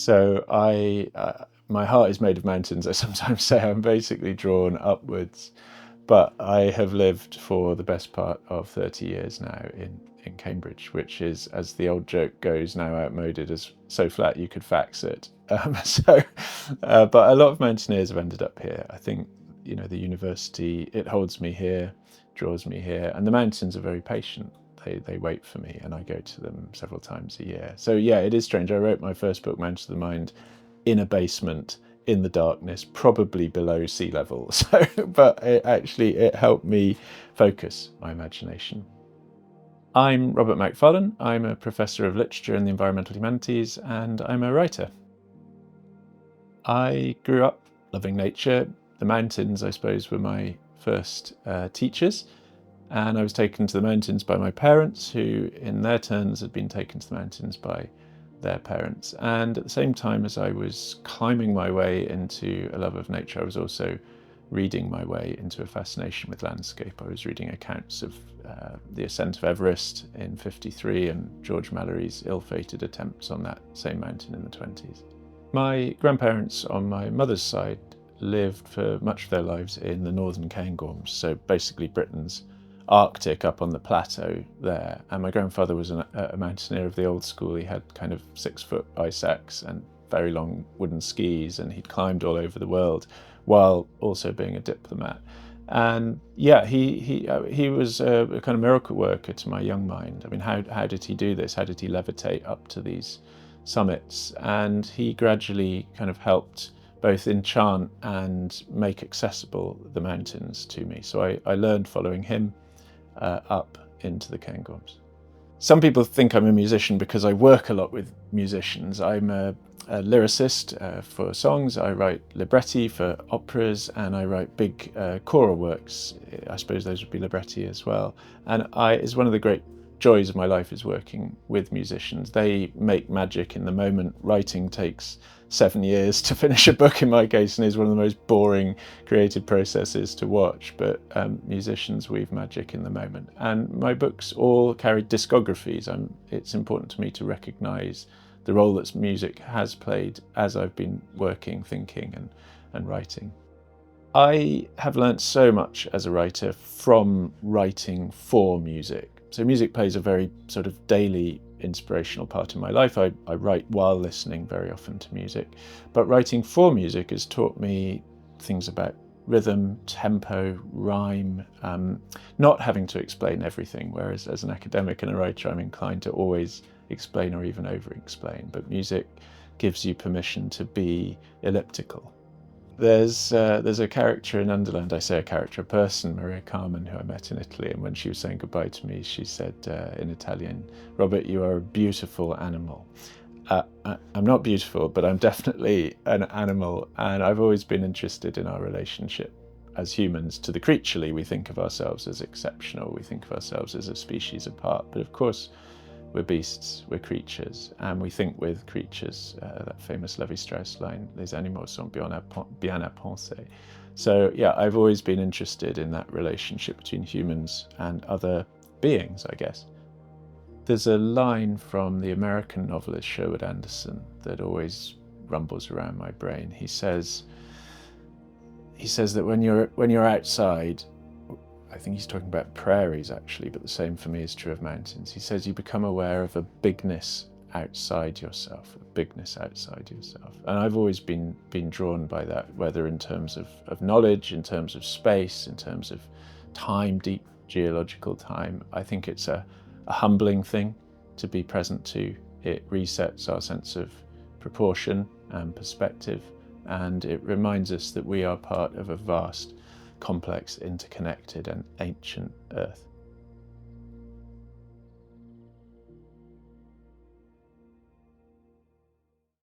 So my heart is made of mountains. I sometimes say I'm basically drawn upwards, but I have lived for the best part of 30 years now in Cambridge, which is, as the old joke goes, now outmoded as so flat you could fax it. But a lot of mountaineers have ended up here. I think, the university, it holds me here, draws me here, and the mountains are very patient. They wait for me, and I go to them several times a year. So yeah, it is strange. I wrote my first book, Mountains of the Mind, in a basement, in the darkness, probably below sea level. But it helped me focus my imagination. I'm Robert Macfarlane. I'm a professor of literature in the Environmental Humanities, and I'm a writer. I grew up loving nature. The mountains, I suppose, were my first teachers. And I was taken to the mountains by my parents, who in their turns had been taken to the mountains by their parents. And at the same time as I was climbing my way into a love of nature, I was also reading my way into a fascination with landscape. I was reading accounts of the ascent of Everest in '53 and George Mallory's ill-fated attempts on that same mountain in the '20s. My grandparents on my mother's side lived for much of their lives in the northern Cairngorms, so basically Britain's Arctic up on the plateau there. And my grandfather was a mountaineer of the old school. He had kind of 6-foot ice axe and very long wooden skis, and he'd climbed all over the world while also being a diplomat. And yeah, he was a kind of miracle worker to my young mind. I mean, how did he do this? How did he levitate up to these summits? And he gradually kind of helped both enchant and make accessible the mountains to me. So I learned following him up into the Cairngorms. Some people think I'm a musician because I work a lot with musicians. I'm a lyricist for songs. I write libretti for operas, and I write big choral works. I suppose those would be libretti as well. And it's one of the great joys of my life is working with musicians. They make magic in the moment. Writing takes 7 years to finish a book in my case, and is one of the most boring creative processes to watch. But musicians weave magic in the moment. And my books all carry discographies. It's important to me to recognise the role that music has played as I've been working, thinking and writing. I have learnt so much as a writer from writing for music. So music plays a very sort of daily inspirational part in my life. I write while listening very often to music, but writing for music has taught me things about rhythm, tempo, rhyme, not having to explain everything, whereas as an academic and a writer I'm inclined to always explain or even over-explain, but music gives you permission to be elliptical. There's a character in Underland, I say a character, a person, Maria Carmen, who I met in Italy, and when she was saying goodbye to me, she said in Italian, "Robert, you are a beautiful animal." I'm not beautiful, but I'm definitely an animal, and I've always been interested in our relationship as humans to the creaturely. We think of ourselves as exceptional, we think of ourselves as a species apart, but of course we're beasts, we're creatures, and we think with creatures, that famous Levi-Strauss line, les animaux sont bien à penser. So yeah, I've always been interested in that relationship between humans and other beings, I guess. There's a line from the American novelist Sherwood Anderson that always rumbles around my brain. He says that when you're outside, I think he's talking about prairies actually, but the same for me is true of mountains. He says you become aware of a bigness outside yourself, And I've always been drawn by that, whether in terms of knowledge, in terms of space, in terms of time, deep geological time. I think it's a humbling thing to be present to. It resets our sense of proportion and perspective, and it reminds us that we are part of a vast, complex, interconnected and ancient Earth.